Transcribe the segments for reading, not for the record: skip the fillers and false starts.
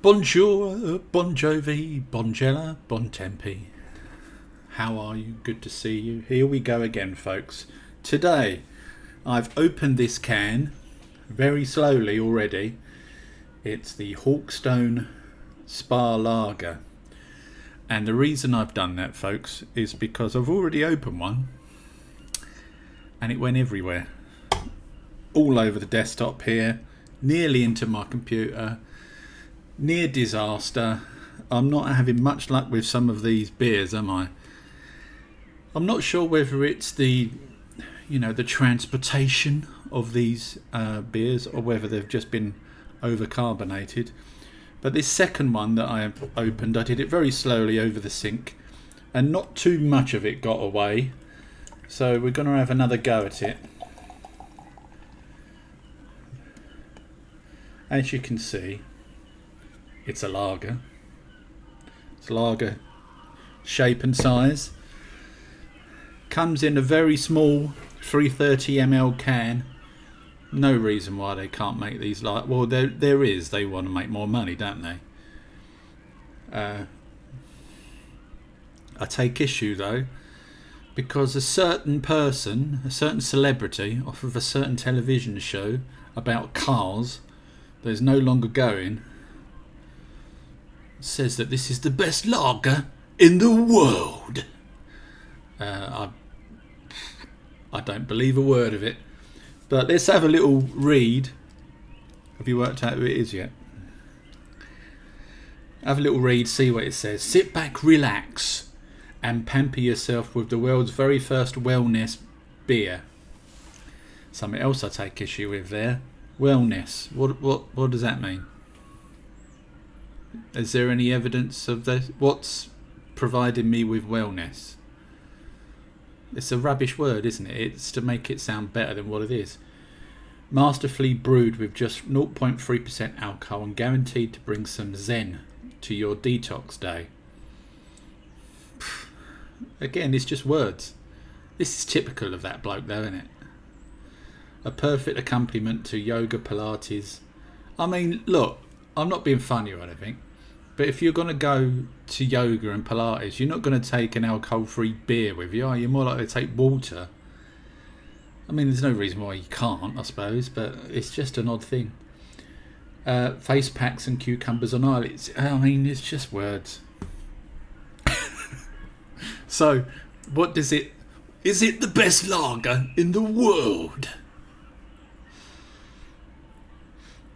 Bonjour, Bon Jovi, Bonjella, Bon Tempi. How are you? Good to see you. Here we go again, folks. Today, I've opened this can very slowly already. It's the Hawkstone Spa Lager. And the reason I've done that, folks, is because I've already opened one and it went everywhere. All over the desktop here, nearly into my computer. Near disaster. I'm not having much luck with some of these beers, am I? I'm not sure whether it's the transportation of these beers or whether they've just been overcarbonated. But this second one that I have opened, I did it very slowly over the sink and not too much of it got away. So we're going to have another go at it. As you can see, it's a lager. It's a lager shape and size. Comes in a very small 330ml can. No reason why they can't make these like. Well, there is. They want to make more money, don't they? I take issue though, because a certain person, a certain celebrity, off of a certain television show about cars that is no longer going, says that this is the best lager in the world. I don't believe a word of it. But let's have a little read. Have you worked out who it is yet? Have a little read, see what it says. Sit back, relax, and pamper yourself with the world's very first wellness beer. Something else I take issue with there. Wellness. What does that mean? Is there any evidence of this? What's providing me with wellness? It's a rubbish word, isn't it? It's to make it sound better than what it is. Masterfully brewed with just 0.3% alcohol and guaranteed to bring some zen to your detox day. Again, it's just words. This is typical of that bloke though, isn't it? A perfect accompaniment to yoga, Pilates. I mean, look, I'm not being funny or anything, but if you're going to go to yoga and Pilates, you're not going to take an alcohol-free beer with you, are you? More likely to take water. I mean, there's no reason why you can't, I suppose, but it's just an odd thing. Face packs and cucumbers on eyelids. I mean, it's just words. So, what does it... Is it the best lager in the world?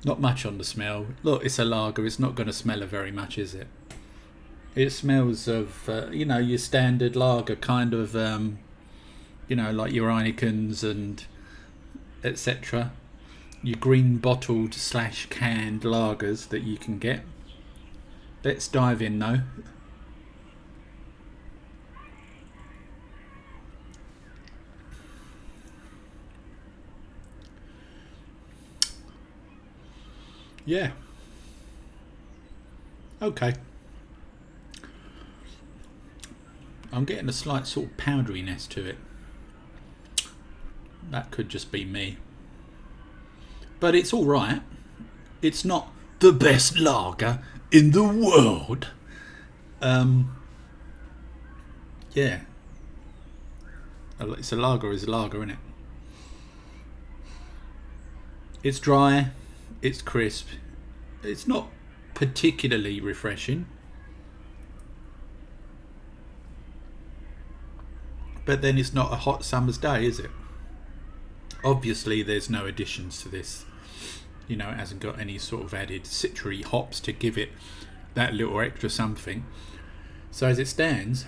Not much on the smell. Look, it's a lager. It's not going to smell of very much, is it? It smells of, your standard lager, kind of, like your Heinekens and etc. Your green bottled / canned lagers that you can get. Let's dive in, though. Yeah. Okay. I'm getting a slight sort of powderiness to it. That could just be me. But it's alright. It's not the best lager in the world. Yeah. It's a lager, isn't it? It's dry. It's crisp. It's not particularly refreshing, but then it's not a hot summer's day, is it? Obviously there's no additions to this. It hasn't got any sort of added citry hops to give it that little extra something. So as it stands,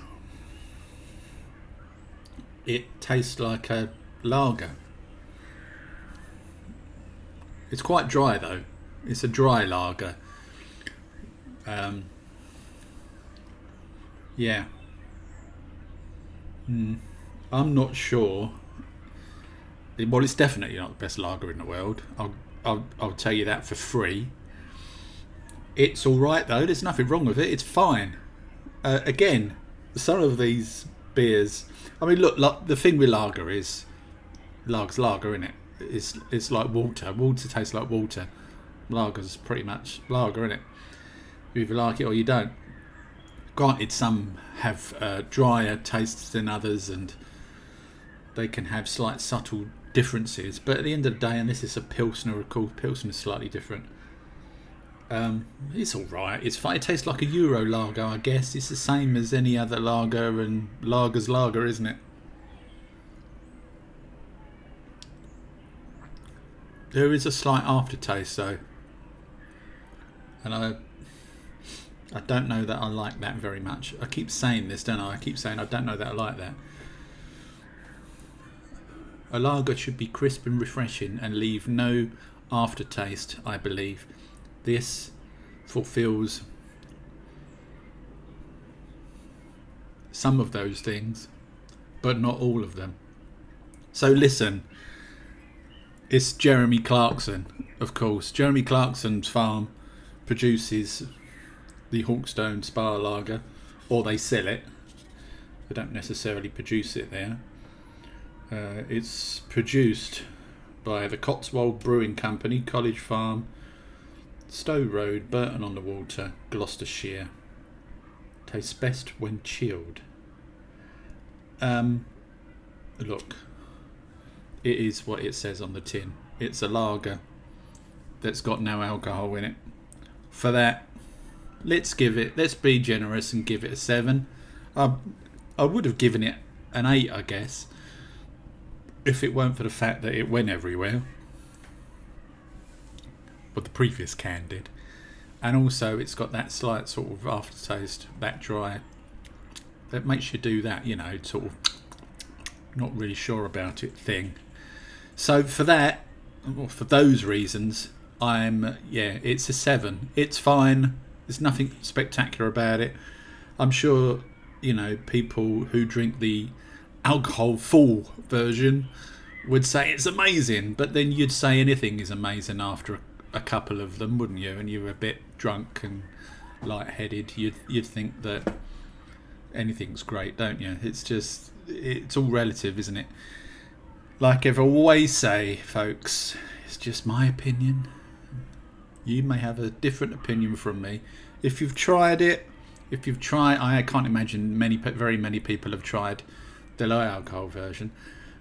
it tastes like a lager. It's quite dry though. It's a dry lager. Yeah. I'm not sure. Well, it's definitely not the best lager in the world. I'll tell you that for free. It's all right though. There's nothing wrong with it. It's fine. Again, some of these beers. I mean, look. The thing with lager is, lager's lager, isn't it? It's like water. Water tastes like water. Lager's pretty much lager, isn't it? You either like it or you don't. Granted, some have drier tastes than others, and they can have slight subtle differences. But at the end of the day, and this is a Pilsner, of course, Pilsner is slightly different. It's all right. It's fine. It tastes like a Euro lager, I guess. It's the same as any other lager, and lager's lager, isn't it? There is a slight aftertaste, though, and I don't know that I like that very much. I keep saying this, don't I? I keep saying I don't know that I like that. A lager should be crisp and refreshing and leave no aftertaste, I believe. This fulfills some of those things, but not all of them. So listen, it's Jeremy Clarkson, of course. Jeremy Clarkson's farm produces the Hawkstone Spa Lager, or they sell it. They don't necessarily produce it there. It's produced by the Cotswold Brewing Company, College Farm, Stowe Road, Burton on the Water, Gloucestershire. Tastes best when chilled. Look, it is what it says on the tin. It's a lager that's got no alcohol in it. For that, let's be generous and give it a 7. I would have given it an 8, I guess, if it weren't for the fact that it went everywhere. But the previous can did. And also it's got that slight sort of aftertaste, that dry, that makes you do that, sort of not really sure about it thing. So for that, or for those reasons, it's a 7. It's fine. There's nothing spectacular about it. I'm sure, people who drink the alcohol full version would say it's amazing, but then you'd say anything is amazing after a couple of them, wouldn't you? And you were a bit drunk and lightheaded. You'd think that anything's great, don't you? It's all relative, isn't it? Like I always say, folks, it's just my opinion. You may have a different opinion from me. If you've tried it, I can't imagine very many people have tried the low alcohol version,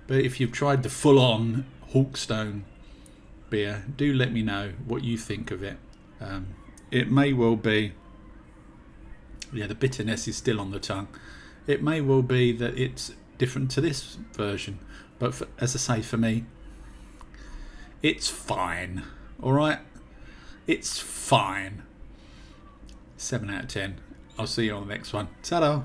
but if you've tried the full-on Hawkstone beer, do let me know what you think of it. It may well be, the bitterness is still on the tongue. It may well be that it's different to this version, but as I say, for me, it's fine. All right, it's fine. 7 out of 10. I'll see you on the next one. Ta-da.